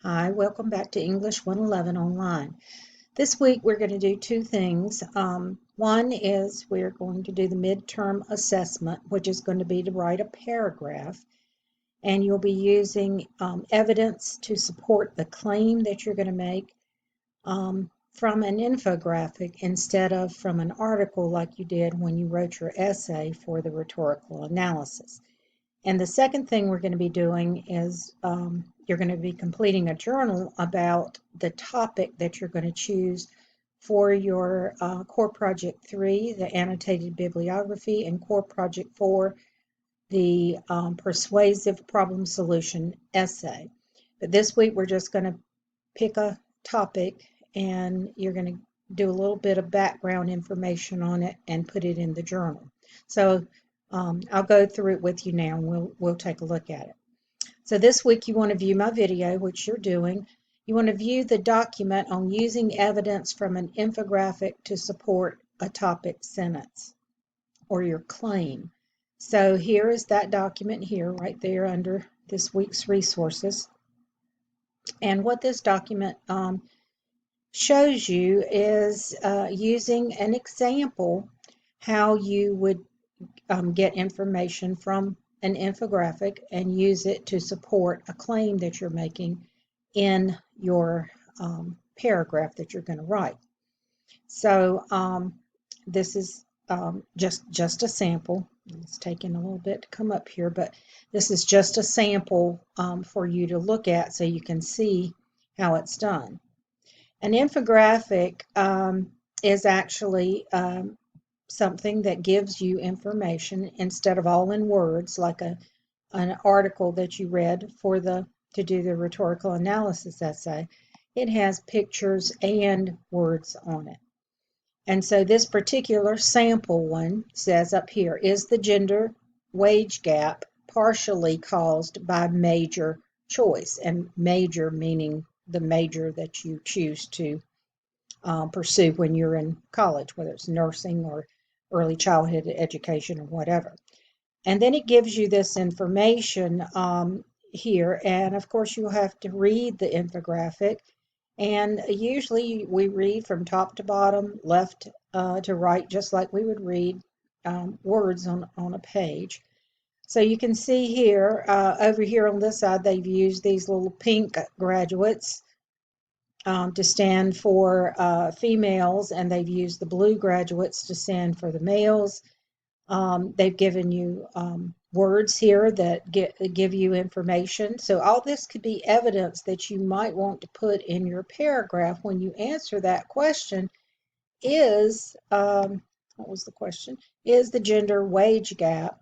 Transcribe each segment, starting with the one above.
Hi, welcome back to English 111 Online. This week we're going to do two things. One is we're going to do the midterm assessment, which is going to be to write a paragraph, and you'll be using evidence to support the claim that you're going to make from an infographic instead of from an article like you did when you wrote your essay for the rhetorical analysis. And the second thing we're going to be doing is you're going to be completing a journal about the topic that you're going to choose for your Core Project 3, the annotated bibliography, and Core Project 4, the persuasive problem solution essay. But this week we're just going to pick a topic and you're going to do a little bit of background information on it and put it in the journal. So I'll go through it with you now and we'll take a look at it. So this week you want to view my video, which you're doing. You want to view the document on using evidence from an infographic to support a topic sentence or your claim. So here is that document here, right there under this week's resources. And what this document shows you is using an example how you would get information from an infographic and use it to support a claim that you're making in your paragraph that you're going to write. So this is just a sample. It's taking a little bit to come up here, but this is just a sample for you to look at so you can see how it's done. An infographic is actually something that gives you information instead of all in words, like an article that you read to do the rhetorical analysis essay. It has pictures and words on it. And so this particular sample one says up here, is the gender wage gap partially caused by major choice? And major meaning the major that you choose to pursue when you're in college, whether it's nursing or early childhood education or whatever. And then it gives you this information here, and of course you'll have to read the infographic. And usually we read from top to bottom, left to right, just like we would read words on a page. So you can see here, over here on this side, they've used these little pink graduates to stand for females, and they've used the blue graduates to stand for the males. They've given you words here that give you information. So all this could be evidence that you might want to put in your paragraph when you answer that question. What was the question? Is the gender wage gap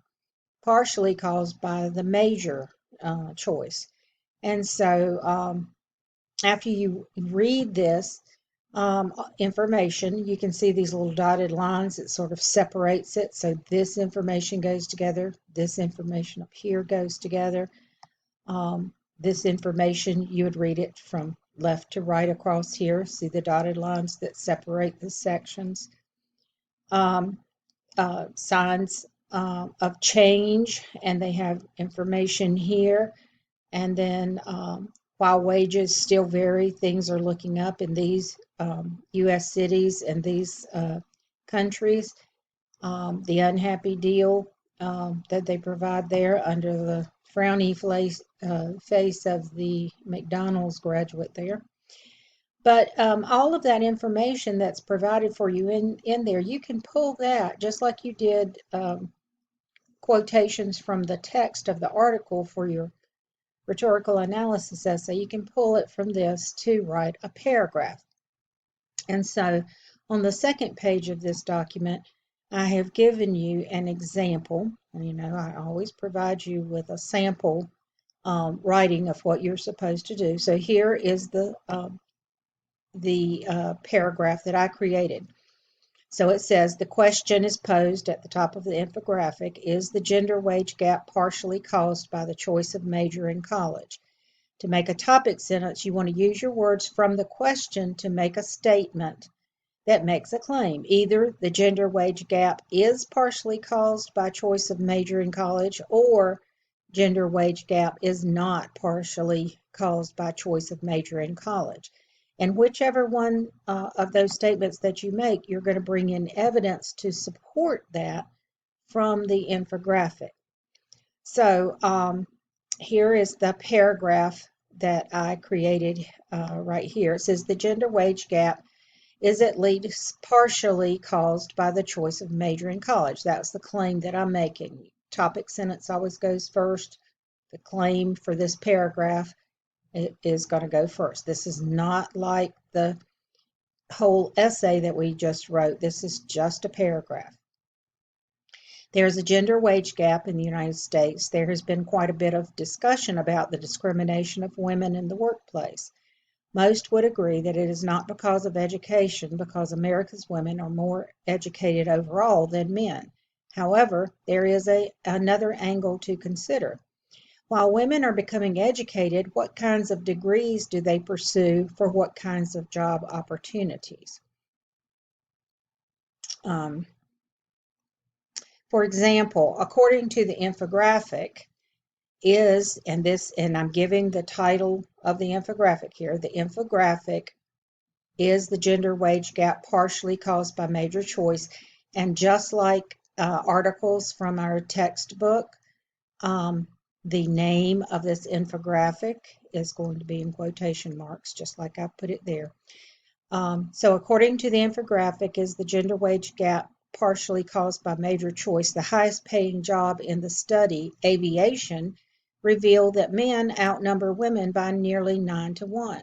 partially caused by the major choice? And so after you read this information, you can see these little dotted lines that sort of separates it. So this information goes together, this information up here goes together. This information, you would read it from left to right across here. See the dotted lines that separate the sections. Signs of change, and they have information here. And then while wages still vary, things are looking up in these U.S. cities and these countries. The unhappy deal that they provide there under the frowny face of the McDonald's graduate there. But all of that information that's provided for you in there, you can pull that just like you did quotations from the text of the article for your rhetorical analysis essay. You can pull it from this to write a paragraph. And so on the second page of this document, I have given you an example. And I always provide you with a sample writing of what you're supposed to do. So here is the paragraph that I created. So it says, the question is posed at the top of the infographic, is the gender wage gap partially caused by the choice of major in college? To make a topic sentence, you want to use your words from the question to make a statement that makes a claim. Either the gender wage gap is partially caused by choice of major in college, or gender wage gap is not partially caused by choice of major in college. And whichever one of those statements that you make, you're going to bring in evidence to support that from the infographic. So here is the paragraph that I created right here. It says the gender wage gap is at least partially caused by the choice of major in college. That's the claim that I'm making. Topic sentence always goes first. The claim for this paragraph is going to go first. This is not like the whole essay that we just wrote. This is just a paragraph. There is a gender wage gap in the United States. There has been quite a bit of discussion about the discrimination of women in the workplace. Most would agree that it is not because of education, because America's women are more educated overall than men. However, there is another angle to consider. While women are becoming educated, what kinds of degrees do they pursue for what kinds of job opportunities? For example, according to the infographic, and I'm giving the title of the infographic here, the infographic is the gender wage gap partially caused by major choice. And just like articles from our textbook, the name of this infographic is going to be in quotation marks, just like I put it there. So according to the infographic, is the gender wage gap partially caused by major choice. The highest paying job in the study, aviation, revealed that men outnumber women by nearly 9-to-1.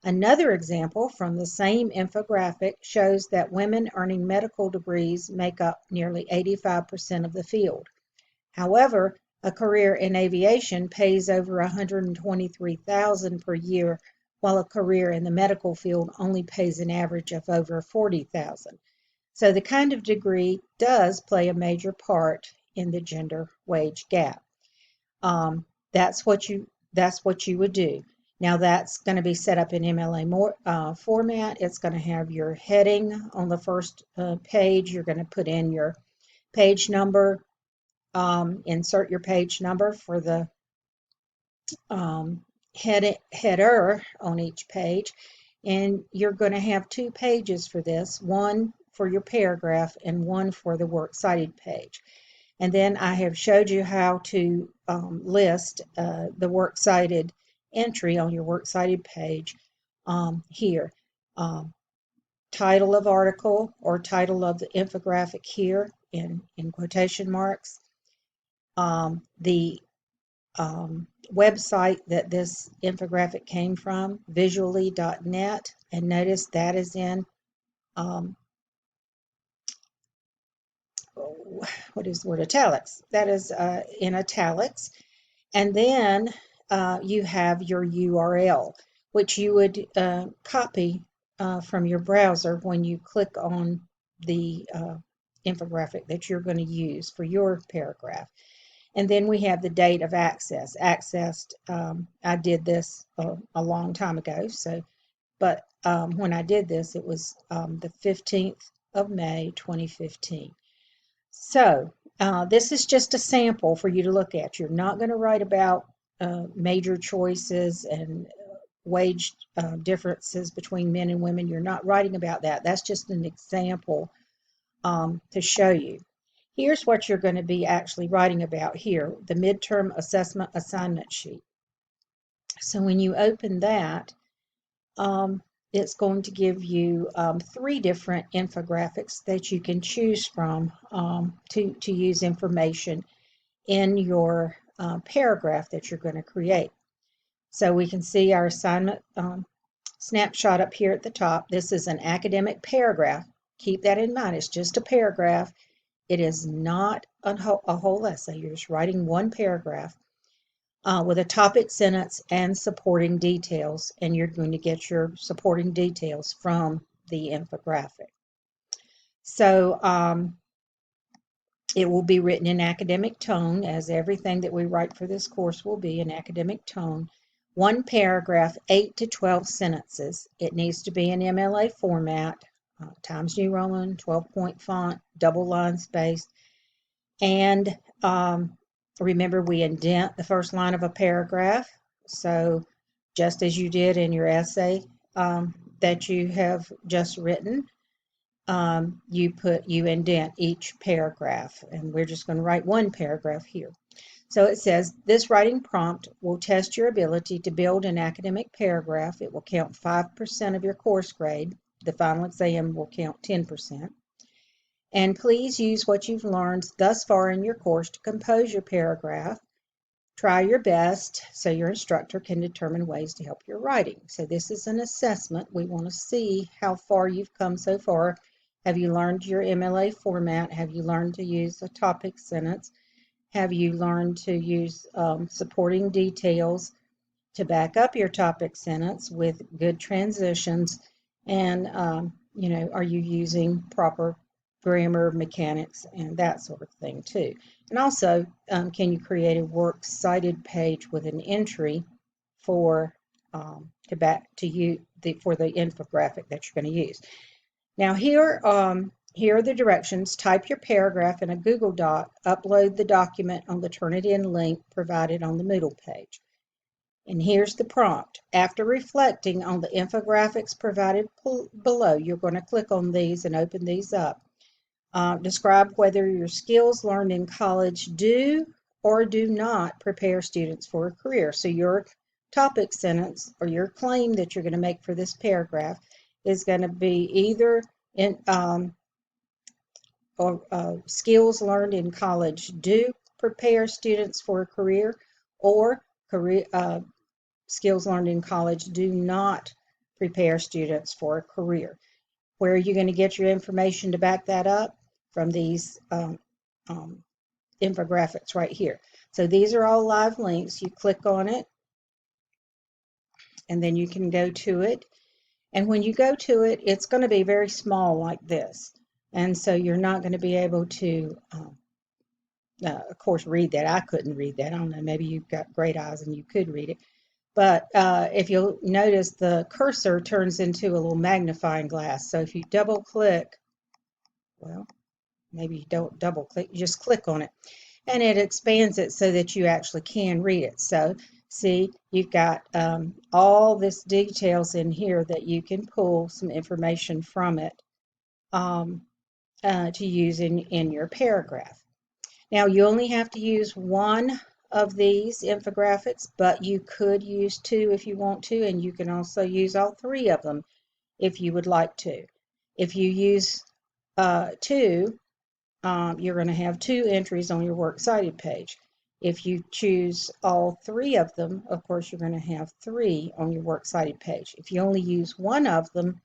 Another example from the same infographic shows that women earning medical degrees make up nearly 85% of the field. However, a career in aviation pays over $123,000 per year, while a career in the medical field only pays an average of over $40,000. So the kind of degree does play a major part in the gender wage gap. That's what you would do. Now that's going to be set up in MLA format. It's going to have your heading on the first page. You're going to put in your page number, insert your page number for the header on each page, and you're going to have 2 pages for this, one for your paragraph and one for the works cited page. And then I have showed you how to list the works cited entry on your works cited page here. Title of article or title of the infographic here in quotation marks. The website that this infographic came from, visually.net, and notice that is in what is the word, italics. That is in italics. And then you have your URL, which you would copy from your browser when you click on the infographic that you're going to use for your paragraph. And then we have the date of access. Accessed, I did this a long time ago, but when I did this, it was the 15th of May, 2015. So this is just a sample for you to look at. You're not going to write about major choices and wage differences between men and women. You're not writing about that. That's just an example to show you. Here's what you're going to be actually writing about here, the midterm assessment assignment sheet. So when you open that, it's going to give you 3 different infographics that you can choose from to use information in your paragraph that you're going to create. So we can see our assignment snapshot up here at the top. This is an academic paragraph. Keep that in mind. It's just a paragraph. It is not a whole essay. You're just writing one paragraph with a topic sentence and supporting details, and you're going to get your supporting details from the infographic. So it will be written in academic tone, as everything that we write for this course will be in academic tone. One paragraph, 8 to 12 sentences. It needs to be in MLA format, Times New Roman, 12-point font, double line spaced, and remember, we indent the first line of a paragraph. So just as you did in your essay that you have just written, you indent each paragraph, and we're just going to write one paragraph here. So it says, this writing prompt will test your ability to build an academic paragraph. It will count 5% of your course grade. The final exam will count 10%. And please use what you've learned thus far in your course to compose your paragraph. Try your best so your instructor can determine ways to help your writing. So this is an assessment. We want to see how far you've come so far. Have you learned your MLA format? Have you learned to use a topic sentence? Have you learned to use supporting details to back up your topic sentence with good transitions? And, are you using proper grammar, mechanics, and that sort of thing too? And also, can you create a works cited page with an entry for for the infographic that you're going to use? Now here are the directions. Type your paragraph in a Google Doc, upload the document on the Turnitin link provided on the Moodle page. And here's the prompt. After reflecting on the infographics provided below, you're going to click on these and open these up. Describe whether your skills learned in college do or do not prepare students for a career. So your topic sentence or your claim that you're going to make for this paragraph is going to be either skills learned in college do prepare students for a career, or skills learned in college do not prepare students for a career. Where are you going to get your information to back that up? From these infographics right here. So these are all live links. You click on it, and then you can go to it. And when you go to it, it's going to be very small like this. And so you're not going to be able to, of course, read that. I couldn't read that. I don't know, maybe you've got great eyes and you could read it. But if you'll notice, the cursor turns into a little magnifying glass. So if you double click, well, maybe you don't double click, you just click on it. And it expands it so that you actually can read it. So see, you've got all this details in here that you can pull some information from it to use in your paragraph. Now, you only have to use one of these infographics, but you could use two if you want to, and you can also use all three of them if you would like to. If you use two, you're going to have two entries on your works cited page. If you choose all three of them, of course, you're going to have three on your works cited page. If you only use one of them,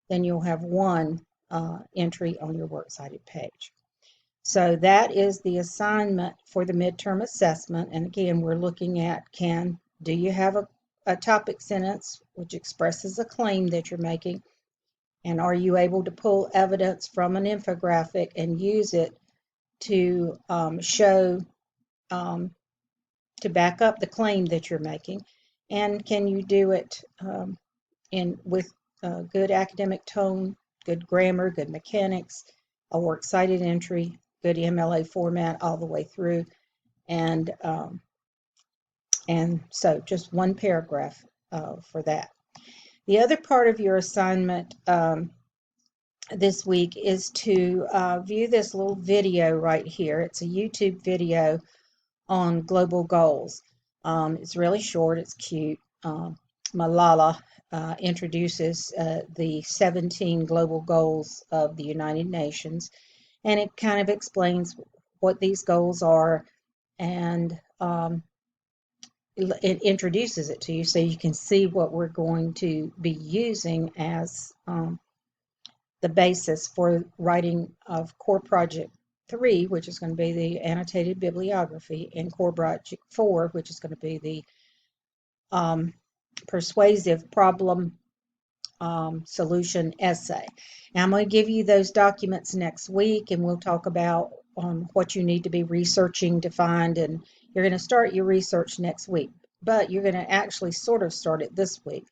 then you'll have one entry on your works cited page. So that is the assignment for the midterm assessment. And again, we're looking at do you have a topic sentence which expresses a claim that you're making? And are you able to pull evidence from an infographic and use it to show, to back up the claim that you're making? And can you do it with good academic tone, good grammar, good mechanics, a works cited entry, good MLA format all the way through? And so just one paragraph for that. The other part of your assignment this week is to view this little video right here. It's a YouTube video on global goals. It's really short, it's cute. Malala introduces the 17 global goals of the United Nations, and it kind of explains what these goals are, and it introduces it to you so you can see what we're going to be using as the basis for writing of Core Project 3, which is going to be the annotated bibliography, and Core Project 4, which is going to be the persuasive problem solution essay. Now I'm going to give you those documents next week, and we'll talk about what you need to be researching to find, and you're going to start your research next week, but you're going to actually sort of start it this week.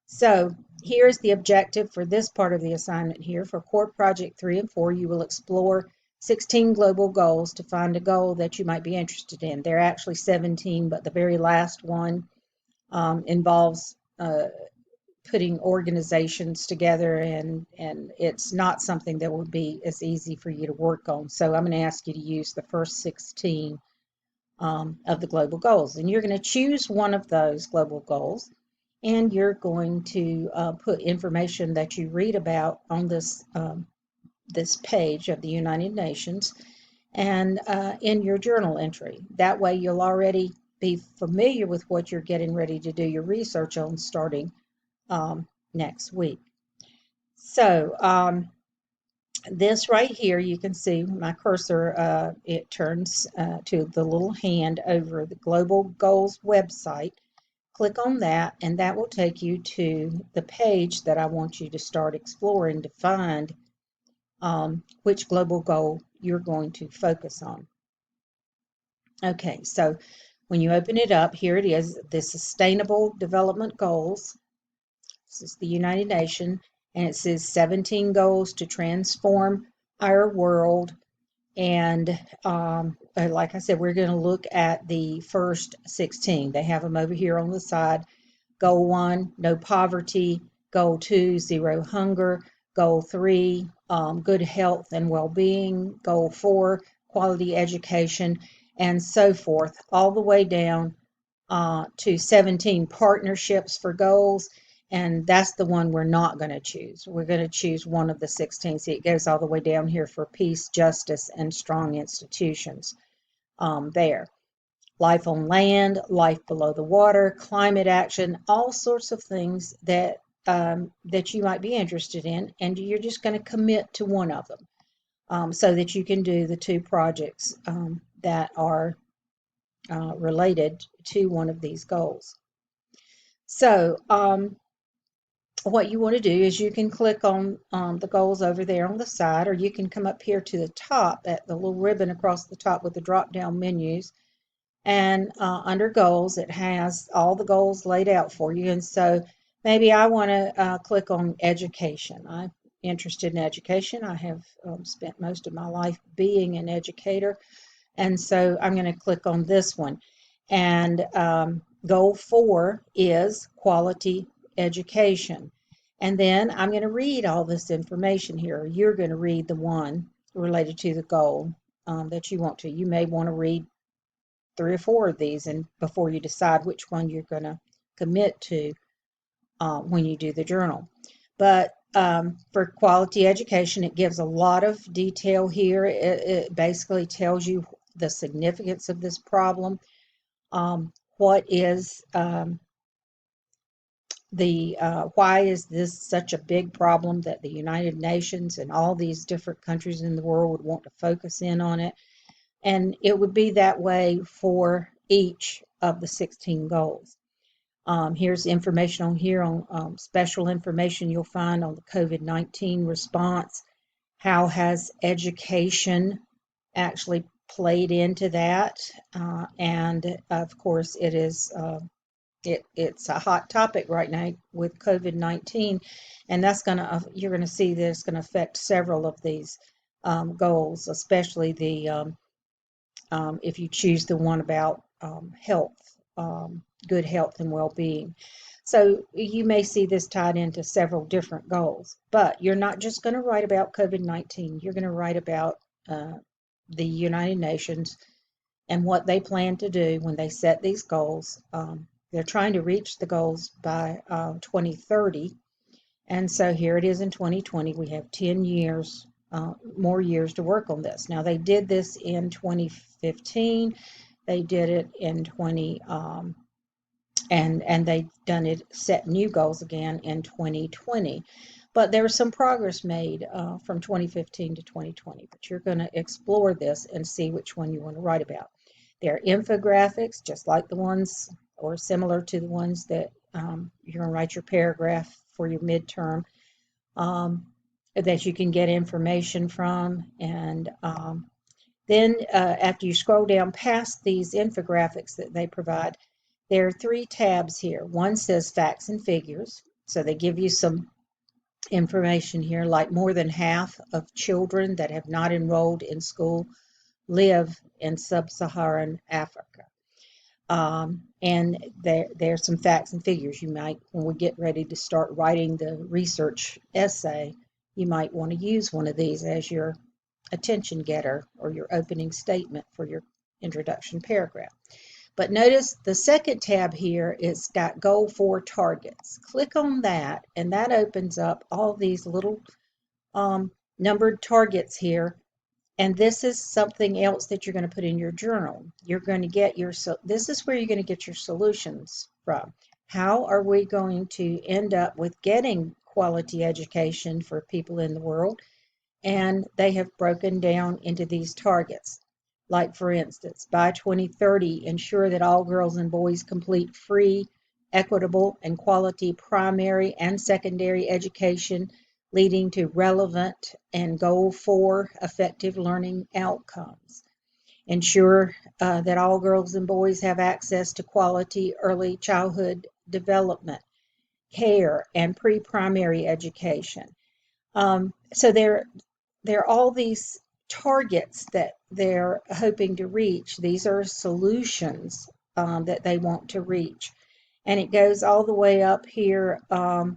So here's the objective for this part of the assignment here. For Core Project 3 and 4, you will explore 16 global goals to find a goal that you might be interested in. There are actually 17, but the very last one involves putting organizations together, and it's not something that would be as easy for you to work on. So I'm going to ask you to use the first 16 of the global goals, and you're going to choose one of those global goals, and you're going to put information that you read about on this page of the United Nations and in your journal entry. That way you'll already be familiar with what you're getting ready to do your research on starting next week. So this right here, you can see my cursor, it turns to the little hand over the Global Goals website. Click on that, and that will take you to the page that I want you to start exploring to find which global goal you're going to focus on. Okay, so when you open it up, here it is, the Sustainable Development Goals. This is the United Nations, and it says 17 goals to transform our world. And like I said, we're going to look at the first 16. They have them over here on the side. Goal 1, no poverty. Goal 2, zero hunger. Goal 3, good health and well-being. Goal 4, quality education, and so forth, all the way down to 17 partnerships for goals. And that's the one we're not going to choose. We're going to choose one of the 16. See, it goes all the way down here for peace, justice, and strong institutions there. Life on land, life below the water, climate action, all sorts of things that that you might be interested in, and you're just going to commit to one of them so that you can do the 2 projects that are related to one of these goals. So what you want to do is you can click on the goals over there on the side, or you can come up here to the top at the little ribbon across the top with the drop down menus, and under goals it has all the goals laid out for you. And so maybe I want to click on education. I'm interested in education. I have spent most of my life being an educator, and so I'm going to click on this one. And goal 4 is quality education. And then I'm going to read all this information here. You're going to read the one related to the goal that you want to. You may want to read 3 or 4 of these and before you decide which one you're going to commit to when you do the journal. But for quality education, it gives a lot of detail here. It basically tells you the significance of this problem. What is why is this such a big problem that the United Nations and all these different countries in the world would want to focus in on it? And it would be that way for each of the 16 goals. Here's information on here on special information you'll find on the COVID-19 response. How has education actually played into that? And of course, it is it's a hot topic right now with COVID-19, and that's you're gonna see that it's gonna affect several of these goals, especially the if you choose the one about health, good health and well-being. So you may see this tied into several different goals, but you're not just going to write about COVID-19. You're going to write about the United Nations and what they plan to do when they set these goals. They're trying to reach the goals by 2030. And so here it is in 2020. We have 10 years, more years to work on this. Now, they did this in 2015. They did it in 20, and they done it, set new goals again in 2020. But there was some progress made from 2015 to 2020. But you're going to explore this and see which one you want to write about. There are infographics, just like the ones, or similar to the ones that you're going to write your paragraph for your midterm, that you can get information from. And then after you scroll down past these infographics that they provide, there are 3 tabs here. One says facts and figures. So they give you some information here, like more than half of children that have not enrolled in school live in sub-Saharan Africa. And there's some facts and figures you might, when we get ready to start writing the research essay, you might want to use one of these as your attention getter or your opening statement for your introduction paragraph. But notice the second tab here, it's got Goal 4 targets. Click on that, and that opens up all these little numbered targets here. And this is something else that you're going to put in your journal. You're going to get this is where you're going to get your solutions from. How are we going to end up with getting quality education for people in the world? And they have broken down into these targets. Like, for instance, by 2030, ensure that all girls and boys complete free, equitable, and quality primary and secondary education, leading to relevant and Goal 4 effective learning outcomes. Ensure that all girls and boys have access to quality early childhood development, care, and pre-primary education. So there are all these targets that they're hoping to reach. These are solutions that they want to reach. And it goes all the way up here to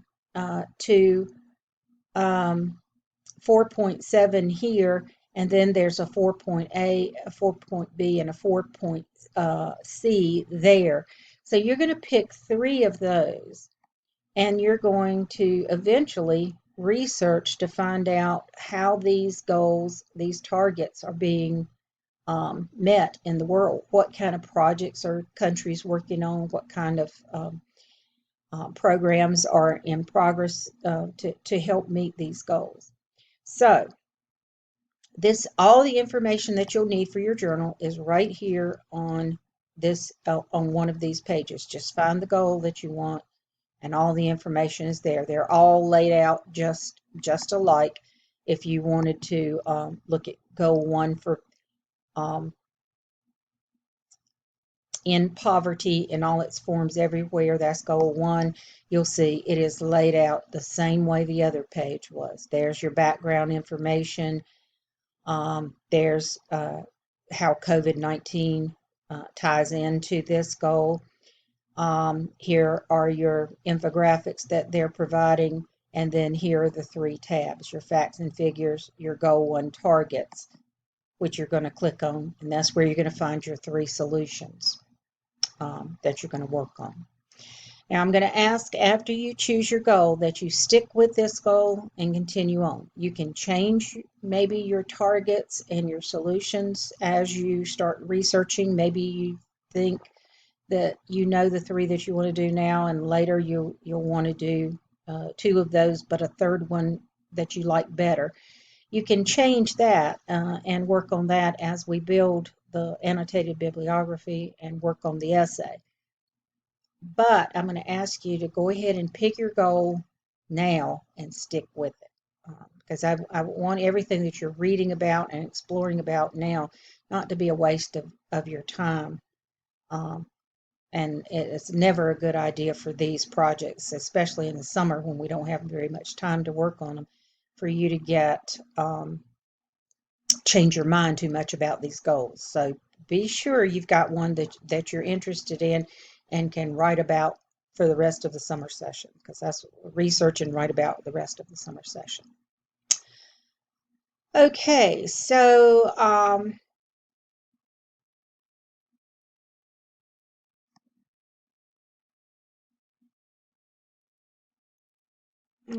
4.7 here, and then there's a 4.A, a 4.B, and a 4.C there. So you're going to pick 3 of those, and you're going to eventually research to find out how these goals, these targets are being met in the world. What kind of projects are countries working on? What kind of programs are in progress to help meet these goals? So all the information that you'll need for your journal is right here on on one of these pages. Just find the goal that you want, and all the information is there. They're all laid out just alike. If you wanted to look at Goal 1 for end poverty in all its forms everywhere, that's Goal 1. You'll see it is laid out the same way the other page was. There's your background information. There's how COVID-19 ties into this goal. Here are your infographics that they're providing, and then here are the 3 tabs, your facts and figures, your Goal 1 targets, which you're going to click on, and that's where you're going to find your 3 solutions that you're going to work on. Now I'm going to ask, after you choose your goal, that you stick with this goal and continue on. You can change maybe your targets and your solutions as you start researching. Maybe you think that you know the 3 that you want to do now, and later you'll want to do 2 of those, but a third one that you like better. You can change that and work on that as we build the annotated bibliography and work on the essay. But I'm going to ask you to go ahead and pick your goal now and stick with it, because I want everything that you're reading about and exploring about now not to be a waste of your time. And it's never a good idea for these projects, especially in the summer when we don't have very much time to work on them, for you to get change your mind too much about these goals. So be sure you've got one that you're interested in and can write about for the rest of the summer session, because that's research and write about the rest of the summer session. Okay, so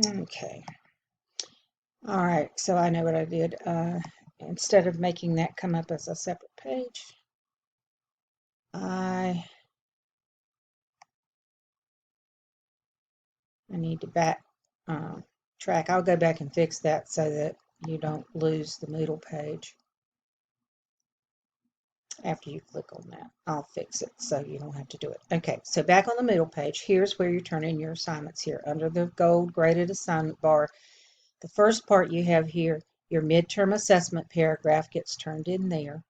okay. All right, so I know what I did. Instead of making that come up as a separate page, I need to track. I'll go back and fix that so that you don't lose the Moodle page after you click on that. I'll fix it so you don't have to do it. Okay, so back on the Moodle page, here's where you turn in your assignments here. Under the gold graded assignment bar, the first part you have here, your midterm assessment paragraph gets turned in there.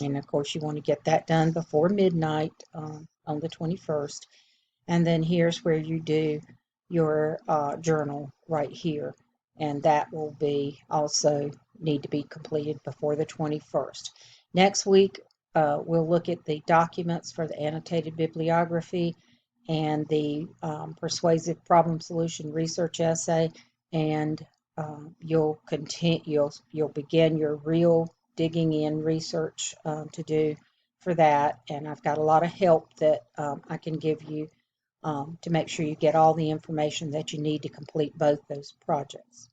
And of course, you want to get that done before midnight on the 21st. And then here's where you do your journal right here, and that will be also need to be completed before the 21st. Next week, we'll look at the documents for the annotated bibliography and the persuasive problem solution research essay, and you'll continue. You'll begin your real digging in research to do for that. And I've got a lot of help that I can give you to make sure you get all the information that you need to complete both those projects.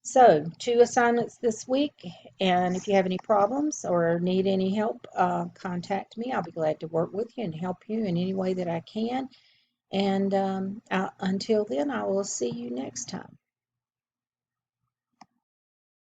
So, 2 assignments this week, and if you have any problems or need any help, contact me. I'll be glad to work with you and help you in any way that I can. And until then, I will see you next time.